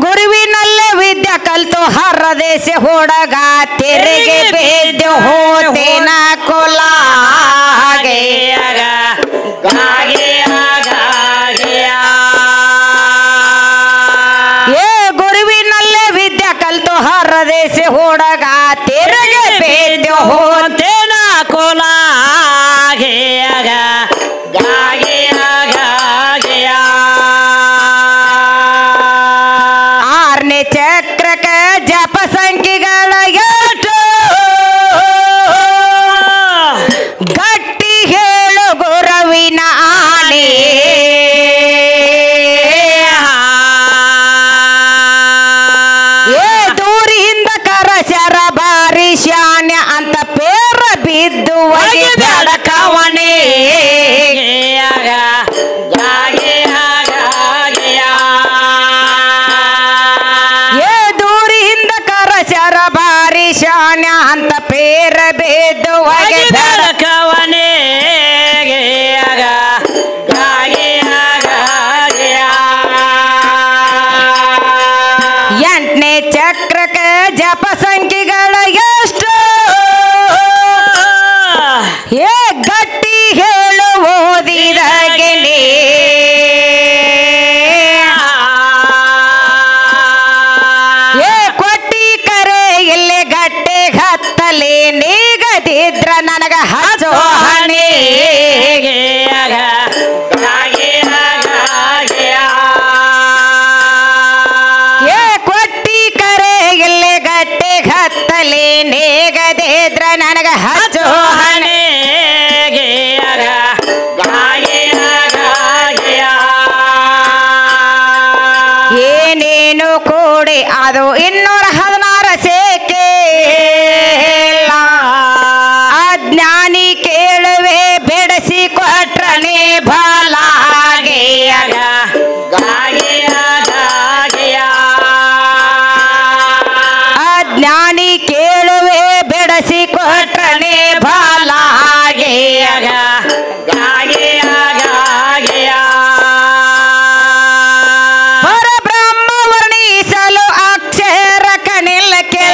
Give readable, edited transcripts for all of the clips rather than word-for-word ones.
ಗುರುವಿನಲ್ಲೇ ವಿದ್ಯೆ ಕಲ್ತು ಹರದೇಶ ಹುಡುಗ ತೆರಿಗೆ ಬಿದ್ದು ಹೋತೇನ ಕುಲ ಏ ಗುರುವಿನಲ್ಲೇ ವಿದ್ಯೆ ಕಲ್ತು ಹರದೇಶ ಹುಡುಗ ತೆರಿಗೆ ಬಿದ್ದು ಹೋತೇನ ಕುಲ ಆರನೇ ಚಕ್ರಕ ಜಪ ಸಂಖ್ಯೆಗಳ ಎಷ್ಟು ಗಟ್ಟಿ ಹೇಳು ಗುರುವಿನ ಆಣೆ ಏ ದೂರಿಂದ ಕರಶರ ಬಾರಿ ಶಾನ್ಯ ಅಂತ ಪೇರ ಬಿದ್ದು ಬೆಳಕವಣೆ ಏ ದೂರಿಂದ ಕರಶರ ಬಾರಿ ಶಾನ್ಯ ಅಂತ ಪೇರ ಬಿದ್ದು ಬೆಳಕವಣೆ ಎಂಟನೇ ಚಕ್ರಕ ಜಪ ಸಂಖ್ಯೆಗಳ ಎಷ್ಟು ಏ ಗಟ್ಟಿ ಹೇಳು ಓದಿದ ಗೆಲೆ ಏ ಕೊಟ್ಟಿ ಕರೆ ಇಲ್ಲೇ ಗಟ್ಟೆ ಹತ್ತಲೆ ನೀಗದಿದ್ರ ನನಗ ಹಚ್ಚೋ ಹಣೆ ಏ ಕೊಟ್ಟಿ ಕರೆ ಇಲ್ಲೇ ಗಟ್ಟೆ ಹತ್ತಲೆ ನೀಗದಿದ್ರ ನನಗ ಹಚ್ಚೋ ಹಣೆ ಏನೇನು ಕೂಡಿ ಅದು 216 ಸೇಕೆ ಅಜ್ಞಾನಿ ಕೇಳುವೆ ಬೆಳೆಸಿ ಕೊಟ್ರನೆ ಬಲಾಗೆ ಅಜ್ಞಾನಿ ಕೇಳುವೆ ಬೆಳೆಸಿ ಕೊಟ್ರನೆ ಬಲಾಗೆ ಪರಬ್ರಹ್ಮ ವರ್ಣಿಸಲು ಅಕ್ಷರ ಕನಿಲಕ್ಕೆ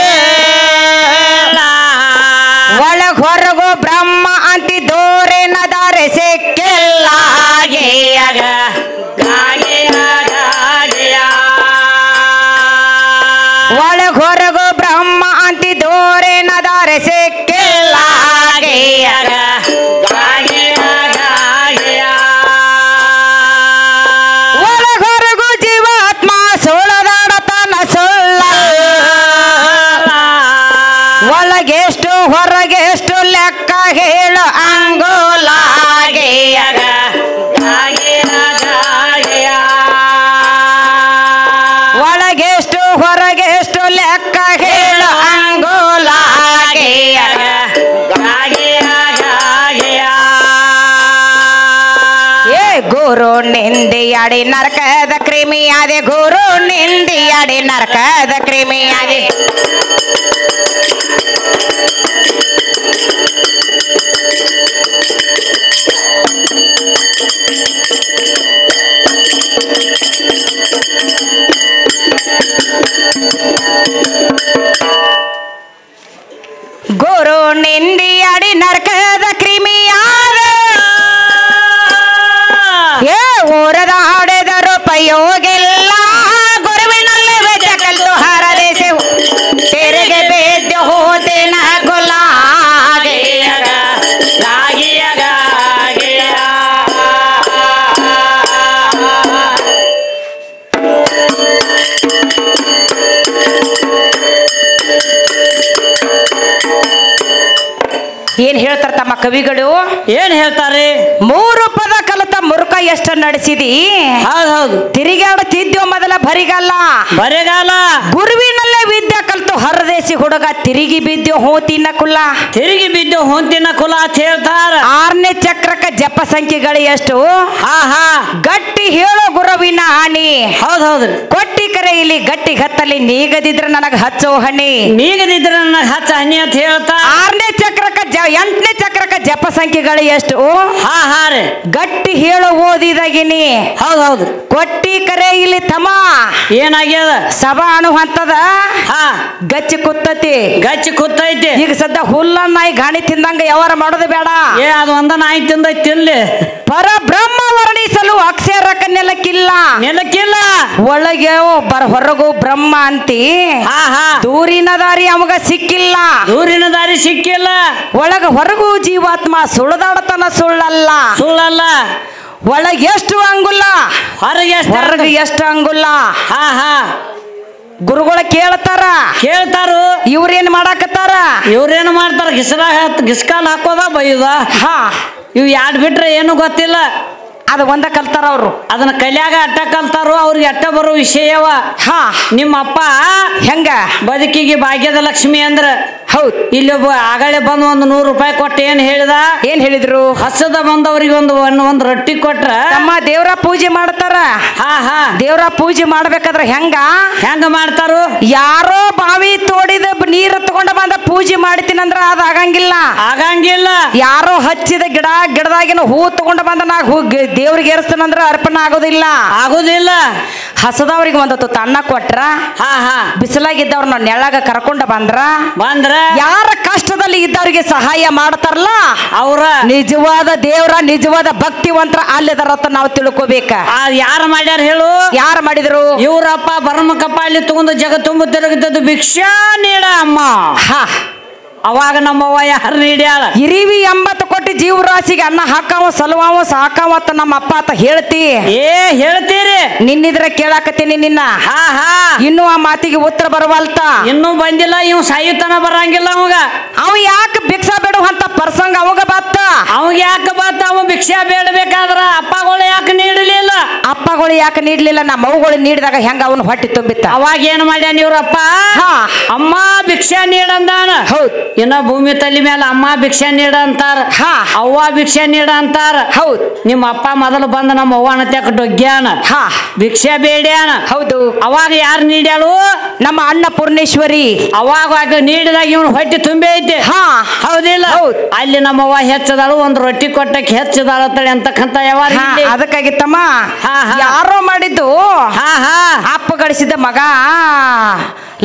ಒಳಗ್ ಹೊರಗು ಬ್ರಹ್ಮ ಅಂತಿ ದೋರೆ ನದಾರೆ ಸಿಕ್ಕಿಲ್ಲ ಒಳಗ್ ಹೊರಗು ಬ್ರಹ್ಮ ಅಂತಿ ದೋರೆ ನದಾರೆ ಸಿಕ್ಕಿಲ್ಲ ಒಳಗೊರಗು ಜೀವಾತ್ಮ ಸುಳದಾಡತನ ಸುಳ್ಳ ಒಳಗೆಷ್ಟು ಹೊರಗೆಷ್ಟು ಲೆಕ್ಕ ಹೇಳು ಅಂಗೋಲಾಗೆ ಒಳಗೆಷ್ಟು ಹೊರಗೆಷ್ಟು ಲೆಕ್ಕ ಹೇಳು ಅಂಗೋಲಾಗೆ ಏ ಗುರು ನಿಂದಿಯಡಿ ನರಕದ ಕ್ರಿಮಿಯಾದೆ ಗುರು ನಿಂದಿಯಡಿ ನರಕದ ಕ್ರಿಮಿಯಾದೆ ಗುರು ನಿಂದಿಯಡಿ ನರಕದ ಕ್ರಿಮಿಯಾದ ಏ ಊರದ ಆಡಿದರು ಉಪಯೋಗಿಲ್ಲ ಗುರುವಿನಲ್ಲಿ ವಿದ್ಯೆ ಕಲಿತು ಹರದೇಶ ತೆರಿಗೆ ಬಿದ್ದು ಹೋದಿನ ಗುಲಾಗೆ ಏನ್ ಹೇಳ್ತಾರ ತಮ್ಮ ಕವಿಗಳು? ಏನ್ ಹೇಳ್ತಾರೆ? 3 ಪದ ಕಲಿತ ಮುರುಕ ಎಷ್ಟು ನಡೆಸಿದಿ? ಹೌದು ತಿರುಗಾಡುತ್ತಿದ್ಯೋ ಮೊದಲ ಬರಿಗಾಲ ಗುರುವಿನಲ್ಲೇ ವಿದ್ಯೆ ಕಲಿತು ಹರದೇಶಿ ಹುಡುಗ ತಿರುಗಿ ಬಿದ್ದು ಹೋತಿನ ಕುಲ ಅಂತ ಹೇಳ್ತಾರ. 6ನೇ ಚಕ್ರಕ ಜಪ ಸಂಖ್ಯೆಗಳು ಎಷ್ಟು? ಗಟ್ಟಿ ಹೇಳೋ ಗುರುವಿನ ಆಣಿ. ಹೌದ್ರಿ. ಕೊಟ್ಟಿ ಕರೆ ಇಲ್ಲಿ ಗಟ್ಟಿ ಗತ್ತಲಿ ನೀಗದಿದ್ರ ನನಗ ಹಚ್ಚೋ ಹಣಿ ಅಂತ ಹೇಳ್ತಾರ. 6ನೇ ಚಕ್ರಕ ಎಂಟನೇ ಚಕ್ರಕ್ಕ ಜಪ ಸಂಖ್ಯೆಗಳು ಎಷ್ಟು? ಹಾ ಹಾ ರೀ ಗಟ್ಟಿ ಹೇಳು ಓದಿದಾಗಿನಿ. ಹೌದ್ ಹೌದು ಕೊಟ್ಟಿ ಕರೆ ಇಲ್ಲಿ ತಮ್ಮ ಏನಾಗ್ಯದ? ಸಭಾ ಅನುವಂತದ ಹಾ ಗಚ್ಚಿ ಕುತ್ತತಿ. ಗಚ್ಚಿ ಕೂತೈತಿ. ಈಗ ಸದ್ಯ ಹುಲ್ಲನ್ನ ನಾಯಿ ಗಾಣಿ ತಿಂದಂಗ ಯಾವಾರ ಮಾಡೋದು ಬೇಡ. ಅದು ಒಂದ ನಾಯಿ ತಿಂದೈತಿ ತಿನ್ಲಿ. ಪರಬ್ರಹ್ಮ ವರ್ಣಿಸಲು ಅಕ್ಷರಕ್ಕ ನೆಲಕ್ಕಿಲ್ಲ. ನೆಲಕ್ಕಿಲ್ಲ. ಒಳಗೆ ಹೊರಗು ಬ್ರಹ್ಮ ಅಂತಿ. ಹಾ ಹಾ ದೂರಿನ ದಾರಿ ಅವಾಗ ಸಿಕ್ಕಿಲ್ಲ. ದೂರಿನ ದಾರಿ ಸಿಕ್ಕಿಲ್ಲ. ಒಳಗ ಹೊರಗು ಜೀವಾತ್ಮ ಸುಳ್ದಾಡತನ ಸುಳ್ಳಲ್ಲ. ಸುಳ್ಳಲ್ಲ. ಒಳಗೆ ಎಷ್ಟು ಅಂಗುಲ್ಲ, ಹೊರಗೆ ಎಷ್ಟು ಅಂಗುಲ್ಲ. ಹಾ ಹಾ ಗುರುಗಳ ಕೇಳ್ತಾರ. ಕೇಳ್ತಾರು. ಇವ್ರೇನ್ ಮಾಡಾಕತ್ತಾರ? ಇವ್ರೇನು ಮಾಡ್ತಾರ? ಗಿಸ್ಕಾಲ್ ಹಾಕೋದ ಬೈದ. ಹಾ ಇವ್ ಯಾಡ್ ಬಿಟ್ರೆ ಏನು ಗೊತ್ತಿಲ್ಲ. ಅದು ಒಂದ ಕಲ್ತಾರ ಅವ್ರು. ಅದನ್ನ ಕಲ್ಯಾಗ ಅಟ್ಟ ಕಲ್ತಾರು. ಅವ್ರಿಗೆ ಅಟ್ಟ ಬರೋ ವಿಷಯವ. ಹಾ ನಿಮ್ಮ ಅಪ್ಪ ಹೆಂಗ ಬದುಕಿಗೆ ಭಾಗ್ಯದ ಲಕ್ಷ್ಮಿ ಅಂದ್ರ ಹೌದ್. ಇಲ್ಲೊಬ್ಬ ಆಗಳೇ ಬಂದು ಒಂದು 100 ರೂಪಾಯಿ ಕೊಟ್ಟು ಏನ್ ಹೇಳಿದ? ಏನ್ ಹೇಳಿದ್ರು? ಹಸದ ಬಂದವ್ರಿಗೆ ಒಂದು ರೊಟ್ಟಿ ಕೊಟ್ರ ತಮ್ಮ ದೇವ್ರ ಪೂಜೆ ಮಾಡ್ತಾರ. ಹಾ ಹಾ ದೇವ್ರ ಪೂಜೆ ಮಾಡ್ಬೇಕಾದ್ರ ಹೆಂಗ ಮಾಡ್ತಾರು? ಯಾರೋ ಬಾವಿ ತೋಡಿದ ನೀರು ತಗೊಂಡ ಬಂದ ಪೂಜೆ ಮಾಡ್ತೀನಂದ್ರ ಅದ ಆಗಂಗಿಲ್ಲ. ಆಗಂಗಿಲ್ಲ. ಯಾರೋ ಹಚ್ಚಿದ ಗಿಡದಾಗಿನ ಹೂ ತಗೊಂಡ ಬಂದ ನಾ ಹೂ ದೇವ್ರಿಗೆ ಏರಿಸ್ತಾನಂದ್ರ ಅರ್ಪಣೆ ಆಗೋದಿಲ್ಲ. ಆಗೋದಿಲ್ಲ. ಹಸದವ್ರಿಗೆ ಒಂದು ತುತ್ತು ಅನ್ನ ಕೊಟ್ರ. ಹಾ ಹಾ ಬಿಸಿಲಾಗಿದ್ದವ್ರನ್ನ ನೆಳಗ ಕರ್ಕೊಂಡ ಬಂದ್ರ ಯಾರ ಕಷ್ಟದಲ್ಲಿ ಇದ್ದವ್ರಿಗೆ ಸಹಾಯ ಮಾಡ್ತಾರಲ್ಲ ಅವ್ರ ನಿಜವಾದ ದೇವ್ರ ನಿಜವಾದ ಭಕ್ತಿವಂತರ ಅಲ್ಲಿದಾರತ್ತ ನಾವು ತಿಳ್ಕೋಬೇಕ. ಯಾರು ಮಾಡ್ಯಾರ ಹೇಳು? ಯಾರು ಮಾಡಿದ್ರು? ಇವ್ರಪ್ಪ ಬರ್ಮಕಪ್ಪ ಅಲ್ಲಿ ತಗೊಂಡು ಜಗ ತುಂಬ ತಿರುಗಿದ್ದದ್ದು ಭಿಕ್ಷಾ ನೀಡ ಅಮ್ಮ. ಹಾ ಅವಾಗ ನಮ್ಮವ್ವ ಯಾರು ನೀಡ್ಯಾಳ? ಇರಿವಿ 80 ಕೋಟಿ ಜೀವರಾಶಿಗೆ ಅನ್ನ ಹಾಕಾವ ಸಲುವಾವ ಸಾಕಾವತ್ತ ನಮ್ಮ ಅಪ್ಪ ಅಂತ ಹೇಳ್ತಿ. ಹೇಳ್ತೀರಿ. ನಿನ್ನಿದ್ರ ಕೇಳಾಕತ್ತೀನಿ ನಿನ್ನ. ಹಾ ಹಾ ಇನ್ನು ಆ ಮಾತಿಗೆ ಉತ್ತರ ಬರವಲ್ತ. ಇನ್ನೂ ಬಂದಿಲ್ಲ. ಇವ್ ಸಾಯುತನ ಬರಂಗಿಲ್ಲ. ಅವ ಯಾಕೆ ಭಿಕ್ಷಾ ಬೇಡುವಂತ ಪ್ರಸಂಗ ಅವಾಗ ಬತ್ತ. ಅವಾಗ ಯಾಕೆ ಬತ್ತ? ಅವ ಭಿಕ್ಷಾ ಬೇಡಬೇಕಾದ್ರ ಅಪ್ಪಗಳು ಯಾಕೆ ನೀಡಲಿಲ್ಲ? ಅಪ್ಪಗಳು ಯಾಕೆ ನೀಡ್ಲಿಲ್ಲ? ನಮ್ಮ ಮವುಗಳು ನೀಡಿದಾಗ ಹೆಂಗ ಅವನು ಹೊಟ್ಟೆ ತುಂಬಿತ್ತ. ಅವಾಗ ಏನ್ ಮಾಡ್ಯಾನ ಇವ್ರಪ್ಪ? ಅಮ್ಮ ಭಿಕ್ಷಾ ನೀಡಂದಾನ. ಹೌದ್. ಇನ್ನ ಭೂಮಿ ತಲೆ ಮೇಲೆ ಅಮ್ಮ ಭಿಕ್ಷಾ ನೀಡ ಅಂತಾರ. ಅವ್ವ ಭಿಕ್ಷಾ ನೀಡ ಅಂತಾರ. ಹೌದ್. ನಿಮ್ಮ ಅಪ್ಪ ಮೊದಲು ಬಂದ ನಮ್ಮ ಅವ್ವನ ತ್ಯಾಕ ಡೊಗ್ಗ್ಯಾನ. ಭಿಕ್ಷಾ ಬೇಡ್ಯಾನ. ಹೌದು. ಅವಾಗ ಯಾರು ನೀಡ್ಯಾಳು? ನಮ್ಮ ಅನ್ನಪೂರ್ಣೇಶ್ವರಿ. ಅವಾಗ ನೀಡಿದಾಗ ಇವನು ಹೊಟ್ಟೆ ತುಂಬಿ ಐತಿ. ಹೌದಿಲ್ಲ? ಅಲ್ಲಿ ನಮ್ಮವ್ವ ಹೆಚ್ಚದಾಳು. ಒಂದು ರೊಟ್ಟಿ ಕೊಟ್ಟಕ್ಕೆ ಹೆಚ್ಚದಾಳತ್ತಳೆ ಅಂತಕ್ಕಂತ ಯಾವಾಗ ಅದಕ್ಕಾಗಿ ತಮ್ಮ ಯಾರೋ ಮಾಡಿದ್ದು ಅಪ್ಪ ಗಳಿಸಿದ ಮಗ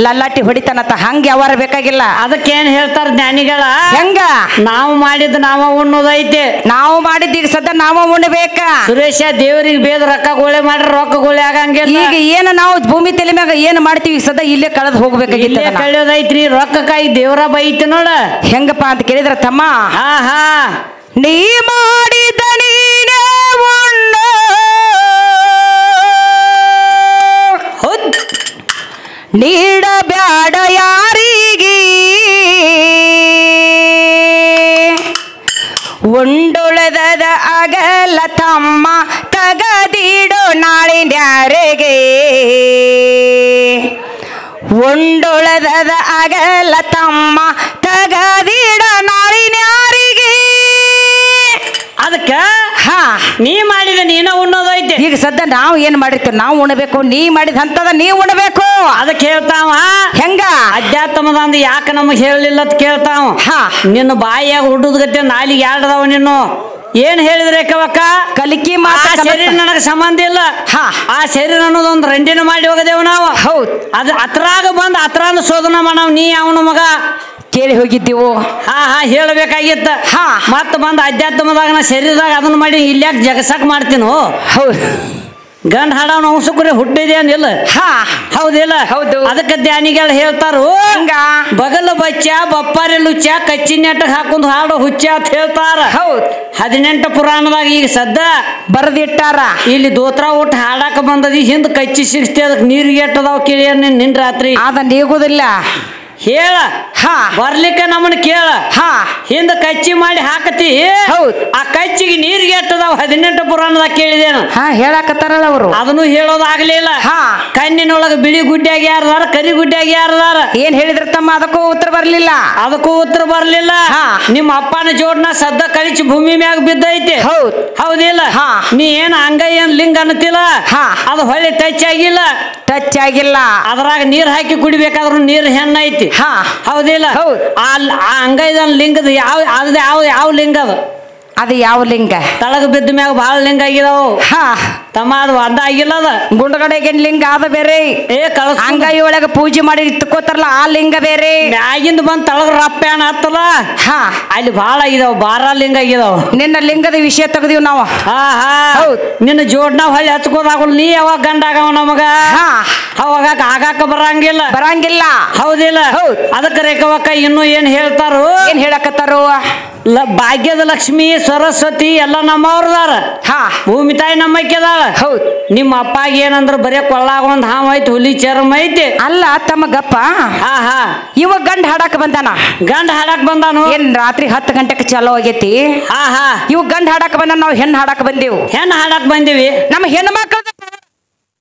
ಲಲ್ಲಾಟಿ ಹೊಡಿತಾನತ್ತ. ಹಂಗ ಯಾವಾರ ಬೇಕಾಗಿಲ್ಲ. ಅದಕ್ಕೇನ್ ಹೇಳ್ತಾರ ಜ್ಞಾನಿಗಳ? ಹೆಂಗ ನಾವು ಮಾಡಿದ್ದು ನಾವ ಉಣ್ಣೋದೈತೆ. ನಾವು ಮಾಡಿದ್ದು ಈಗ ಸದ್ಯ ನಾವ ಉಣ್ಣಬೇಕ. ಸುರೇಶ ದೇವರಿಗೆ ಬೇದ ರೊಕ್ಕ ಗೋಳೆ ಮಾಡ್ರಿ ರೊಕ್ಕ ಗೋಳೆ ಆಗಂಗಿಲ್ಲ. ಈಗ ಏನ ನಾವು ಭೂಮಿ ತಲೆ ಮ್ಯಾಗ ಏನ್ ಮಾಡ್ತೀವಿ ಈಗ ಸದ್ಯ ಇಲ್ಲೇ ಕಳೆದು ಹೋಗ್ಬೇಕಾಗಿಲ್ಲ. ಕಳೆಯೋದೈತ್ರಿ. ರೊಕ್ಕಕ್ಕಾಗಿ ದೇವರ ಬೈತಿ ನೋಡ. ಹೆಂಗಪ್ಪ ಅಂತ ಕೇಳಿದ್ರ ತಮ್ಮ ನೀ ಮಾಡಿದ ನೀನೇ ಉಣ್ಣ ನೀಡಬ್ಯಾಡ ಯಾರಿಗೆ ಉಂಡುಳದ ಅಗಲ ತಮ್ಮ ತಗದಿಡು ನಾಳಿನ್ಯಾರಿಗೆ ಉಂಡುಳದ ಅಗಲ ತಮ್ಮ ತಗದಿಡ ನಾಳಿನ್ಯಾರಿಗೆ. ಅದಕ್ಕ ನೀ ಮಾಡಿದ ನೀನ ಉಣ್ಣೋದೈತೆ. ಈಗ ಸದ್ಯ ನಾವು ಏನ್ ಮಾಡಿರ್ತೀವಿ ನಾವು ಉಣಬೇಕು. ನೀ ಮಾಡಿದ ಅಂತದ ನೀ ಉಣಬೇಕು. ಅದಕ್ಕೆ ಹೇಳ್ತಾವ ಹೆಂಗ ಅಧ್ಯಾತ್ಮದ ಅಂದ ಯಾಕೆ ನಮಗ್ ಹೇಳಲಿಲ್ಲ ಅಂತ ಕೇಳ್ತಾವ. ನಿನ್ನ ಬಾಯಿಯಾಗ ಹುಡುದ ಗತ್ತೆ ನಾಲಿಗೆ ಯಾರ್ದವ ನೀನು ಏನ್ ಹೇಳಿದ್ರೆ ಕವಕ್ಕ? ಕಲಿಕೆ ಶರೀರ ನನಗೆ ಸಂಬಂಧ ಇಲ್ಲ. ಆ ಶರೀರ ಅನ್ನೋದೊಂದು ರಂಡಿನ ಮಾಡಿ ಹೋಗದೇವ್ ನಾವು. ಹೌದ್. ಅದು ಅತ್ರಾಗ ಬಂದ್ ಅತ್ರಾಗ ಶೋಧನ ಮಾಡವ್. ನೀ ಅವನ ಮಗ ಕೇಳಿ ಹೋಗಿದ್ದೀವು. ಹೇಳಬೇಕಾಗಿತ್ತ. ಮತ್ತ ಬಂದ ಅಧ್ಯಾತ್ಮದಾಗ ನಾ ಶರೀರದಾಗ ಅದನ್ನ ಮಾಡಿ ಇಲ್ಯಾಕ ಜಗಸಾಕ್ ಮಾಡ್ತೀನೋ. ಹೌದು. ಗಂಡ ಹಾಡವನ ಅಂಶಕರೇ ಹುಟ್ಟಿದೆ ಅಂದಿಲ್ಲ. ಹೌದಿಲ್ಲ? ಹೌದು. ಅದಕ್ಕೆ ಧ್ಯಾನಿಗಳು ಹೇಳ್ತಾರು ಬಗಲ ಬಚ್ಚ ಬಪ್ಪಾರಿ ಲುಚ್ಚ ಕಚ್ಚಿ ನೆಟ್ಟಗ್ ಹಾಕೊಂಡು ಹಾಡೋ ಹುಚ್ಚ ಅಂತ ಹೇಳ್ತಾರ. ಹೌದ್. 18 ಪುರಾಣದಾಗ ಈಗ ಸದ್ದ ಬರೆದಿಟ್ಟಾರ. ಇಲ್ಲಿ ದೋತ್ರ ಊಟ ಹಾಡಾಕ ಬಂದದಿ ಹಿಂದ್ ಕಚ್ಚಿ ಸಿಗ್ತಿ ಅದಕ್ಕೆ ನೀರಿಗೆ ಎಟ್ಟದಾವ್ ಕೇಳಿ ನಿನ್ ರಾತ್ರಿ ಅದ ನೀಗುದಿಲ್ಲ. ಹೇಳ ಬರ್ಲಿಕ್ಕ ನಮ್ಮನ್ನ ಕೇಳ. ಹಿಂದ ಕಚ್ಚಿ ಮಾಡಿ ಹಾಕತಿ. ಹೌದ್. ಆ ಕಚ್ಚಿಗೆ ನೀರಿಗೆ ಎಟ್ಟದಾವ 18 ಪುರಾಣದಾಗ ಕೇಳಿದೇನು. ಹೇಳಾಕತ್ತಾರಲ್ಲ ಅವರು. ಅದನ್ನು ಹೇಳೋದಾಗ್ಲಿಲ್ಲ. ಕಣ್ಣಿನೊಳಗ ಬಿಳಿ ಗುಡ್ಡ್ಯಾಗ ಯಾರದಾರ ಕರಿ ಗುಡ್ಡ್ಯಾಗ ಯಾರದಾರ ಏನ್ ಹೇಳಿದ್ರ ತಮ್ಮ? ಅದಕ್ಕೂ ಉತ್ತರ ಬರ್ಲಿಲ್ಲ. ಅದಕ್ಕೂ ಉತ್ತರ ಬರ್ಲಿಲ್ಲ. ನಿಮ್ಮ ಅಪ್ಪನ ಜೋಡ್ನ ಸದ್ದ ಕಳಿಸಿ ಭೂಮಿ ಮ್ಯಾಗ ಬಿದ್ದೈತಿ. ಹೌದ್. ಹೌದಿಲ್ಲ? ನೀ ಏನ್ ಹಂಗ ಏನ್ ಲಿಂಗ ಅನ್ನತಿಲ್ಲ. ಅದು ಹೊಳ್ಳಿ ಟಚ್ ಆಗಿಲ್ಲ. ಟಚ್ ಆಗಿಲ್ಲ. ಅದ್ರಾಗ ನೀರ್ ಹಾಕಿ ಕುಡಿಬೇಕಾದ್ರು ನೀರ್ ಹೆಣ್ಣ ಐತಿ. ಹಾ ಹೌದಿಲ್ಲ ಆ ಅಂಗೈದ ಲಿಂಗದ ಯಾವ ಲಿಂಗ ಅದು ಯಾವ ಲಿಂಗ ತಳಗ ಬಿದ್ದ ಮ್ಯಾಗ ಬಹಳ ಲಿಂಗ ಆಗಿದಾವು ಹಾ ತಮ್ಮ ಅದು ಒಂದ ಆಗಿಲ್ಲ ಅದ ಗುಂಡಗಡೆಗೆ ಲಿಂಗ ಆದ ಬೇರೆ ಅಂಗೈ ಒಳಗ ಪೂಜೆ ಮಾಡಿ ಇಟ್ಕೋತಾರಲ್ಲ ಆ ಲಿಂಗ ಬೇರೆ ಮ್ಯಾಗಿಂದ ಬಂದ್ ತಳಗ ರಪ್ಪೇಣ ಹತ್ತಲ್ಲ ಹಾ ಅಲ್ಲಿ ಬಹಳ ಆಗಿದಾವ ಬಾರ ಲಿಂಗ ಆಗಿದಾವ ನಿನ್ನ ಲಿಂಗದ ವಿಷಯ ತೆಗ್ದಿವ್ ನಾವು ಹಾ ಹಾ ನಿನ್ನ ಜೋಡ್ನ ಹೊಳ್ಳಿ ಹಚ್ಕೋದಾಗಲ್ಲ ನೀ ಯಾವಾಗ ಗಂಡ ಆಗವ ನಮಗ ಅವಾಗ ಆಗಾಕ ಬರಂಗಿಲ್ಲ ಹೌದಿಲ್ಲ ಅದಕ್ಕೆ ರೇಖವಕ್ಕ ಇನ್ನು ಏನ್ ಹೇಳ್ತಾರು ಏನ್ ಹೇಳಕತ್ತಾರು ಭಾಗ್ಯದ ಲಕ್ಷ್ಮಿ ಸರಸ್ವತಿ ಎಲ್ಲ ನಮ್ಮವ್ರದಾರ ಹಾ ಭೂಮಿ ತಾಯಿ ನಮ್ಮಕ್ಕೆದಾಳ ಹೌದ್ ನಿಮ್ಮ ಅಪ್ಪಾಗ ಏನಂದ್ರ ಬರೇ ಕೊಳ್ಳಾಗ ಒಂದ್ ಹಾವ್ ಐತಿ ಹುಲಿ ಚರ್ಮ ಐತಿ ಅಲ್ಲ ತಮ್ಮ ಗಪ್ಪ ಹಾ ಹಾ ಇವಾಗ ಗಂಡ ಹಾಡಕ್ ಬಂದಾನು ಏನ್ ರಾತ್ರಿ 10 ಗಂಟೆಗೆ ಚಾಲೋ ಆಗೈತಿ ಹಾ ಹಾ ಇವ್ ಗಂಡ ಹಾಡಕ್ ಬಂದ ನಾವು ಹೆಣ್ಣು ಹಾಡಕ್ ಬಂದೇವು ಹೆಣ್ಣು ಹಾಡಕ್ ಬಂದಿವಿ ನಮ್ಮ ಹೆಣ್ಣು ಮಕ್ಕಳ